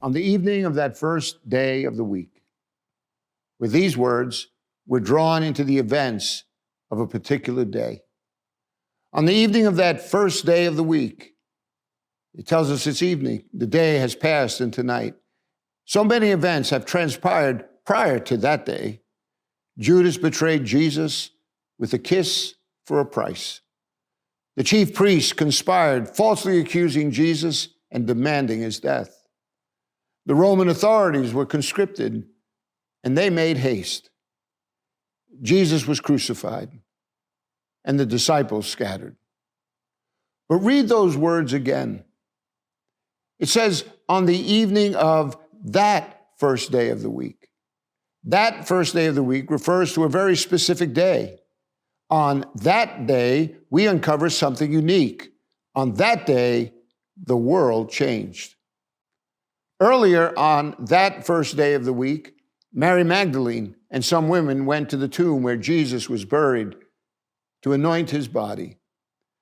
on the evening of that first day of the week. With these words, we're drawn into the events of a particular day. On the evening of that first day of the week, it tells us it's evening. The day has passed into night. So many events have transpired prior to that day. Judas betrayed Jesus with a kiss for a price. The chief priests conspired, falsely accusing Jesus and demanding his death. The Roman authorities were conscripted, and they made haste. Jesus was crucified, and the disciples scattered. But read those words again. It says, on the evening of that first day of the week. That first day of the week refers to a very specific day. On that day, we uncover something unique. On that day, the world changed. Earlier on that first day of the week, Mary Magdalene and some women went to the tomb where Jesus was buried to anoint his body.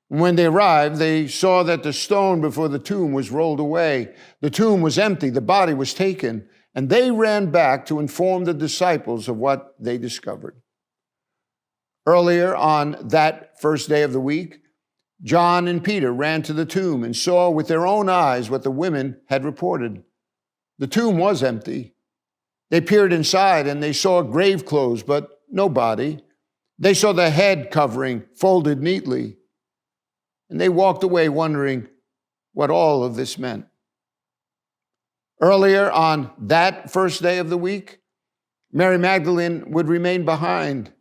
And when they arrived, they saw that the stone before the tomb was rolled away. The tomb was empty, the body was taken, and they ran back to inform the disciples of what they discovered. Earlier on that first day of the week, John and Peter ran to the tomb and saw with their own eyes what the women had reported. The tomb was empty. They peered inside and they saw grave clothes, but no body. They saw the head covering folded neatly. And they walked away wondering what all of this meant. Earlier on that first day of the week, Mary Magdalene would remain behind,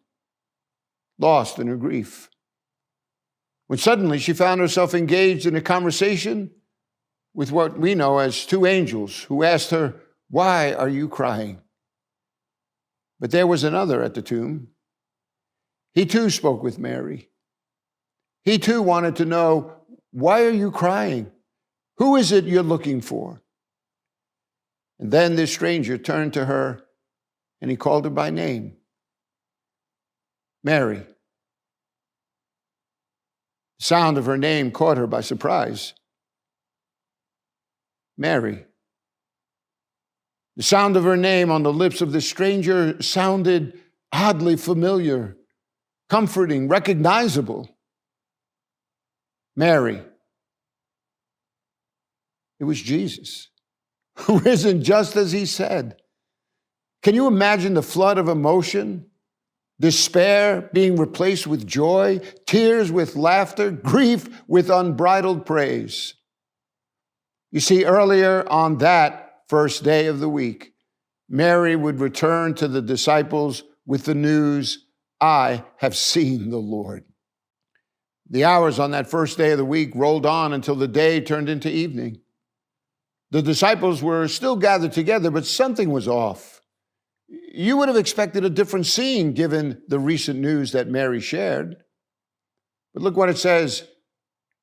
lost in her grief, when suddenly she found herself engaged in a conversation with what we know as two angels who asked her, "Why are you crying?" But there was another at the tomb. He too spoke with Mary. He too wanted to know, "Why are you crying? Who is it you're looking for?" And then this stranger turned to her and he called her by name. Mary. The sound of her name caught her by surprise. Mary. The sound of her name on the lips of the stranger sounded oddly familiar, comforting, recognizable. Mary. It was Jesus, risen just as he said. Can you imagine the flood of emotion? Despair being replaced with joy, tears with laughter, grief with unbridled praise. You see, earlier on that first day of the week, Mary would return to the disciples with the news, "I have seen the Lord." The hours on that first day of the week rolled on until the day turned into evening. The disciples were still gathered together, but something was off. You would have expected a different scene given the recent news that Mary shared. But look what it says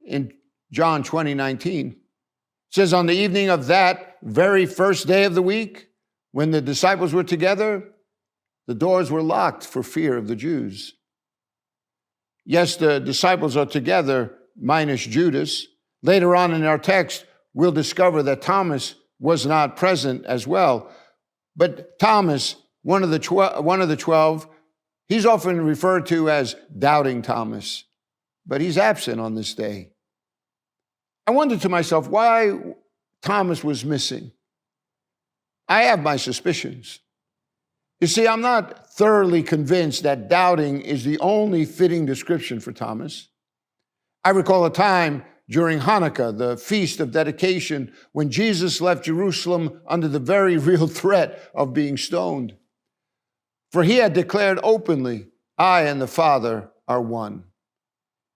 in John 20:19. It says, on the evening of that very first day of the week, when the disciples were together, the doors were locked for fear of the Jews. Yes, the disciples are together, minus Judas. Later on in our text, we'll discover that Thomas was not present as well. But Thomas, one of the 12, he's often referred to as Doubting Thomas, but he's absent on this day. I wondered to myself why Thomas was missing. I have my suspicions. You see, I'm not thoroughly convinced that doubting is the only fitting description for Thomas. I recall a time during Hanukkah, the feast of dedication, when Jesus left Jerusalem under the very real threat of being stoned. For he had declared openly, "I and the Father are one."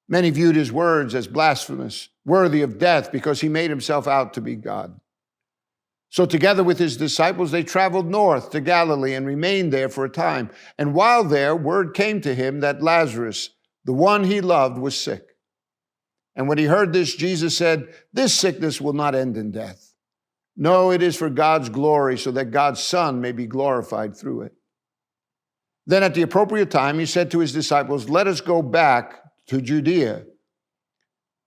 Many viewed his words as blasphemous, worthy of death, because he made himself out to be God. So together with his disciples, they traveled north to Galilee and remained there for a time. And while there, word came to him that Lazarus, the one he loved, was sick. And when he heard this, Jesus said, "This sickness will not end in death. No, it is for God's glory, so that God's Son may be glorified through it." Then at the appropriate time, he said to his disciples, "Let us go back to Judea."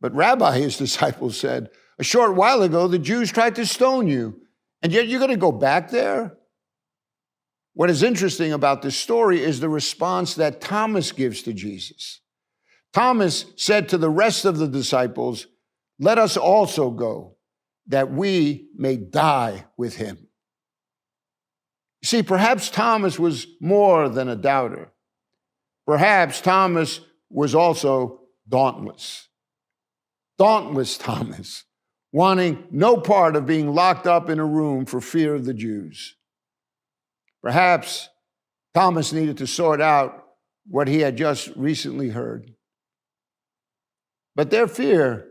"But Rabbi," his disciples said, "a short while ago the Jews tried to stone you, And yet you're going to go back there? What is interesting about this story is the response that Thomas gives to Jesus. Thomas said to the rest of the disciples, "Let us also go, that we may die with him." See, perhaps Thomas was more than a doubter. Perhaps Thomas was also dauntless. Dauntless Thomas, wanting no part of being locked up in a room for fear of the Jews. Perhaps Thomas needed to sort out what he had just recently heard. But their fear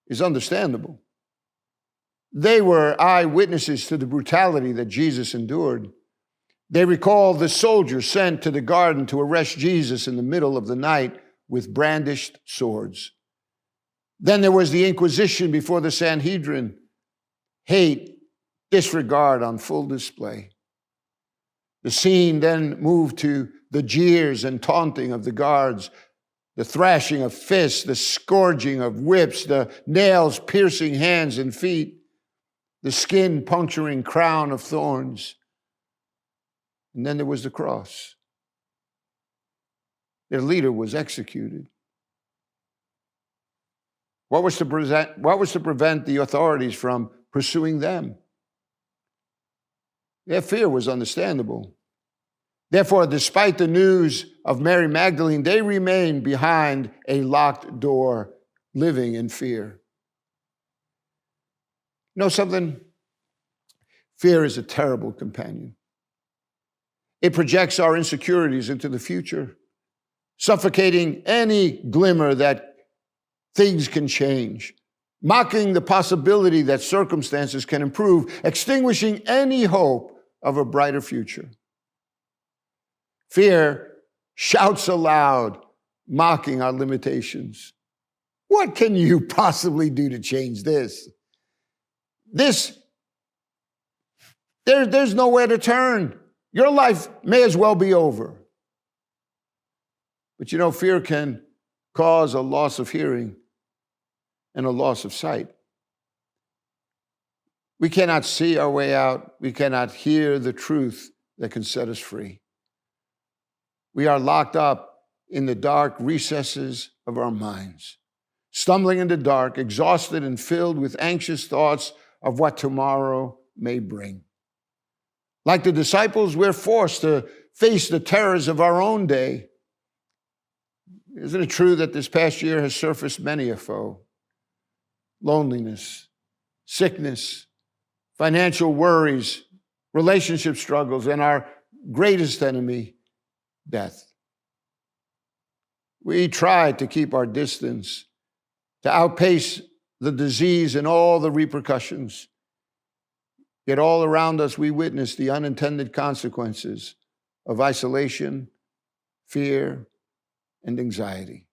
is understandable. They were eyewitnesses to the brutality that Jesus endured. They recall the soldiers sent to the garden to arrest Jesus in the middle of the night with brandished swords. Then there was the Inquisition before the Sanhedrin. Hate, disregard on full display. The scene then moved to the jeers and taunting of the guards, the thrashing of fists, the scourging of whips, the nails piercing hands and feet, the skin puncturing crown of thorns. And then there was the cross. Their leader was executed. What was to prevent the authorities from pursuing them? Their fear was understandable. Therefore, despite the news of Mary Magdalene, they remained behind a locked door, living in fear. You know something? Fear is a terrible companion. It projects our insecurities into the future, suffocating any glimmer that things can change, mocking the possibility that circumstances can improve, extinguishing any hope of a brighter future. Fear shouts aloud, mocking our limitations. What can you possibly do to change this? There's nowhere to turn. Your life may as well be over. But you know, fear can cause a loss of hearing and a loss of sight. We cannot see our way out. We cannot hear the truth that can set us free. We are locked up in the dark recesses of our minds, stumbling in the dark, exhausted and filled with anxious thoughts of what tomorrow may bring. Like the disciples, we're forced to face the terrors of our own day. Isn't it true that this past year has surfaced many a foe? Loneliness, sickness, financial worries, relationship struggles, and our greatest enemy, death. We try to keep our distance, to outpace the disease and all the repercussions. Yet all around us, we witness the unintended consequences of isolation, fear, and anxiety.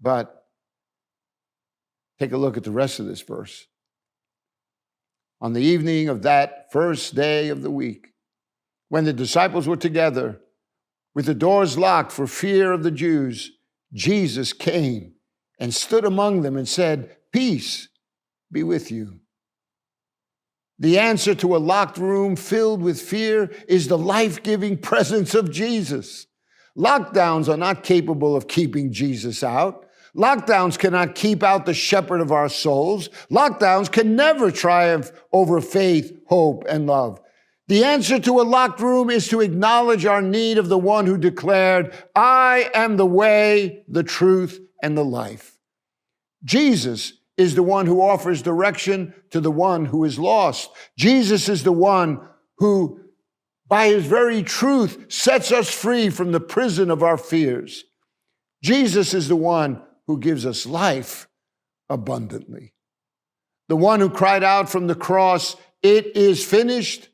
But take a look at the rest of this verse. On the evening of that first day of the week, when the disciples were together, with the doors locked for fear of the Jews, Jesus came and stood among them and said, "Peace be with you." The answer to a locked room filled with fear is the life-giving presence of Jesus. Lockdowns are not capable of keeping Jesus out. Lockdowns cannot keep out the shepherd of our souls. Lockdowns can never triumph over faith, hope, and love. The answer to a locked room is to acknowledge our need of the one who declared, "I am the way, the truth, and the life." Jesus is the one who offers direction to the one who is lost. Jesus is the one who, by his very truth, sets us free from the prison of our fears. Jesus is the one who gives us life abundantly. The one who cried out from the cross, "It is finished,"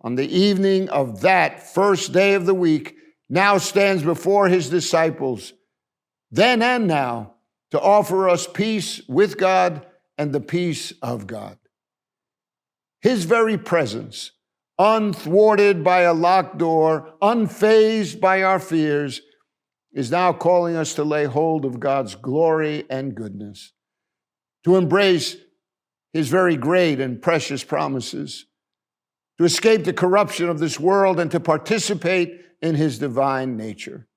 on the evening of that first day of the week, now stands before his disciples, then and now, to offer us peace with God and the peace of God. His very presence, unthwarted by a locked door, unfazed by our fears, is now calling us to lay hold of God's glory and goodness, to embrace his very great and precious promises, to escape the corruption of this world and to participate in his divine nature.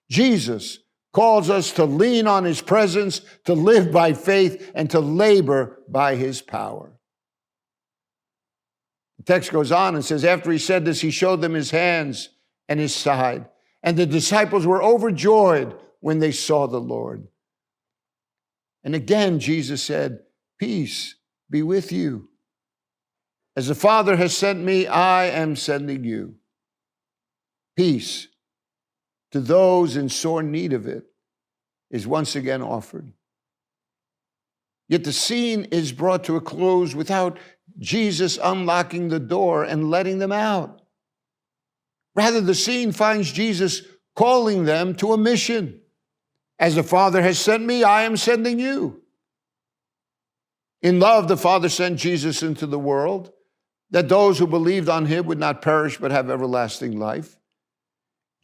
Jesus calls us to lean on his presence, to live by faith, and to labor by his power. The text goes on and says, after he said this, he showed them his hands and his side. And the disciples were overjoyed when they saw the Lord. And again, Jesus said, peace be with you. As the Father has sent me, I am sending you. Peace to those in sore need of it is once again offered. Yet the scene is brought to a close without Jesus unlocking the door and letting them out. Rather, the scene finds Jesus calling them to a mission. As the Father has sent me, I am sending you. In love, the Father sent Jesus into the world, that those who believed on him would not perish but have everlasting life.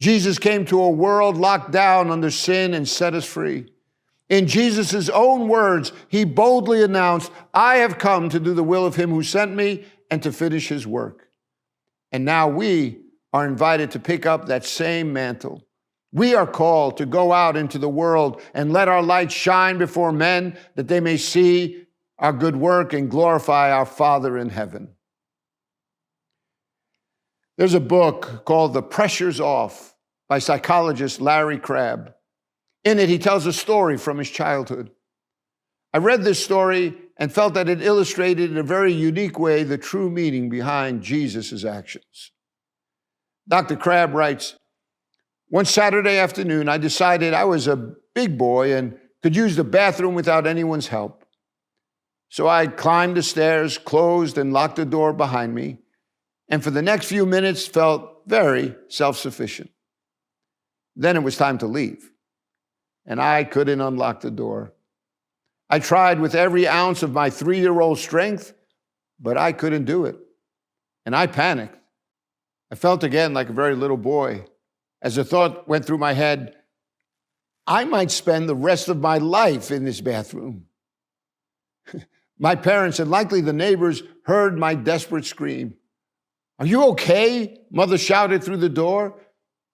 Jesus came to a world locked down under sin and set us free. In Jesus' own words, he boldly announced, I have come to do the will of him who sent me and to finish his work. And now we are invited to pick up that same mantle. We are called to go out into the world and let our light shine before men that they may see our good work and glorify our Father in heaven. There's a book called The Pressure's Off by psychologist Larry Crabb. In it, he tells a story from his childhood. I read this story and felt that it illustrated in a very unique way the true meaning behind Jesus' actions. Dr. Crabb writes, one Saturday afternoon, I decided I was a big boy and could use the bathroom without anyone's help. So I climbed the stairs, closed and locked the door behind me, and for the next few minutes felt very self-sufficient. Then it was time to leave, and I couldn't unlock the door. I tried with every ounce of my 3-year-old strength, but I couldn't do it, and I panicked. I felt again like a very little boy as the thought went through my head, I might spend the rest of my life in this bathroom. My parents and likely the neighbors heard my desperate scream. Are you okay? Mother shouted through the door.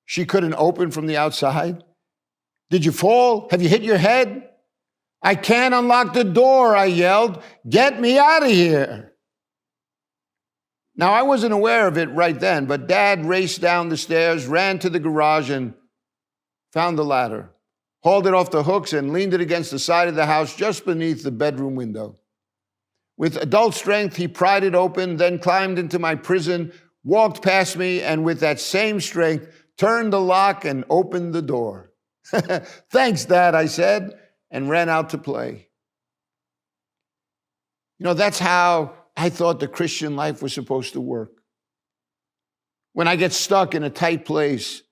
She couldn't open from the outside. Did you fall? Have you hit your head? I can't unlock the door, I yelled. Get me out of here. Now, I wasn't aware of it right then, but Dad raced down the stairs, ran to the garage, and found the ladder, hauled it off the hooks, and leaned it against the side of the house just beneath the bedroom window. With adult strength, he pried it open, then climbed into my prison, walked past me, and with that same strength, turned the lock and opened the door. Thanks, Dad, I said, and ran out to play. You know, that's how I thought the Christian life was supposed to work. When I get stuck in a tight place,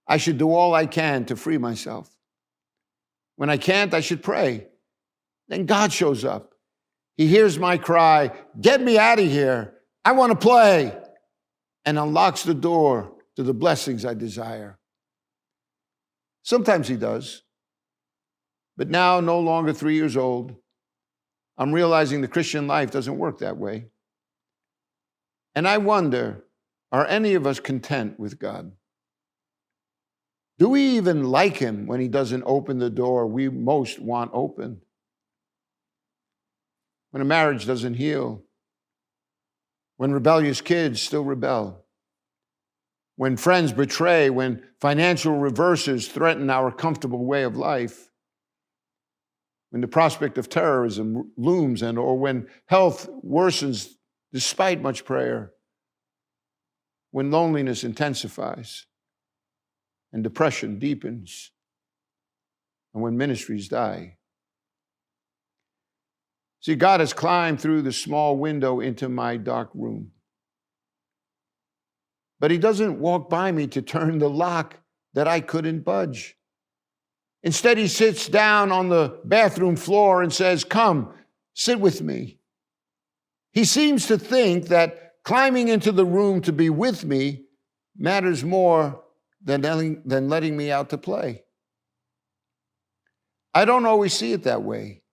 I should do all I can to free myself. When I can't, I should pray. Then God shows up. He hears my cry, get me out of here. I want to play. And unlocks the door to the blessings I desire. Sometimes he does. But now, no longer 3 years old, I'm realizing the Christian life doesn't work that way. And I wonder, are any of us content with God? Do we even like him when he doesn't open the door we most want open? When a marriage doesn't heal? When rebellious kids still rebel? When friends betray? When financial reverses threaten our comfortable way of life? When the prospect of terrorism looms or when health worsens despite much prayer? When loneliness intensifies and depression deepens? And when ministries die? See, God has climbed through the small window into my dark room. But he doesn't walk by me to turn the lock that I couldn't budge. Instead, he sits down on the bathroom floor and says, come, sit with me. He seems to think that climbing into the room to be with me matters more than letting me out to play. I don't always see it that way.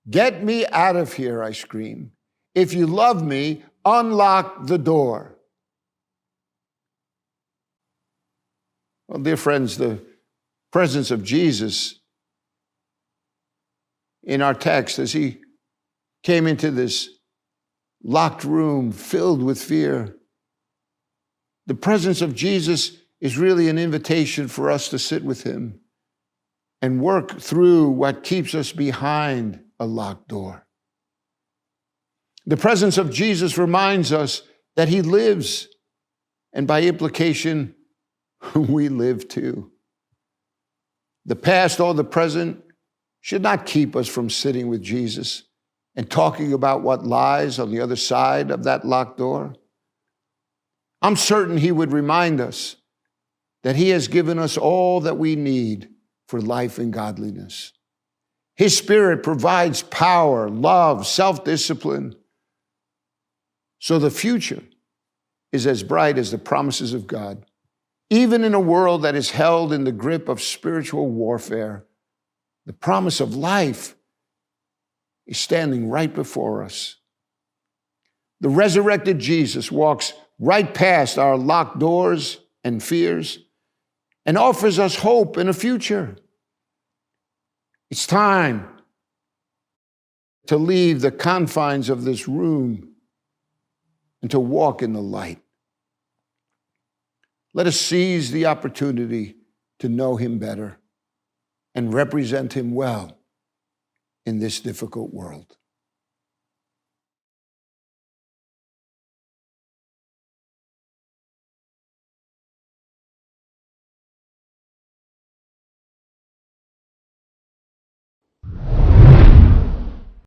Get me out of here, I scream. If you love me, unlock the door. Well, dear friends, the presence of Jesus in our text as he came into this locked room filled with fear, the presence of Jesus is really an invitation for us to sit with him and work through what keeps us behind a locked door. The presence of Jesus reminds us that he lives, and by implication, we live too. The past or the present should not keep us from sitting with Jesus and talking about what lies on the other side of that locked door. I'm certain he would remind us that he has given us all that we need for life and godliness. His Spirit provides power, love, self-discipline. So the future is as bright as the promises of God. Even in a world that is held in the grip of spiritual warfare, the promise of life is standing right before us. The resurrected Jesus walks right past our locked doors and fears and offers us hope and a future. It's time to leave the confines of this room and to walk in the light. Let us seize the opportunity to know him better and represent him well in this difficult world.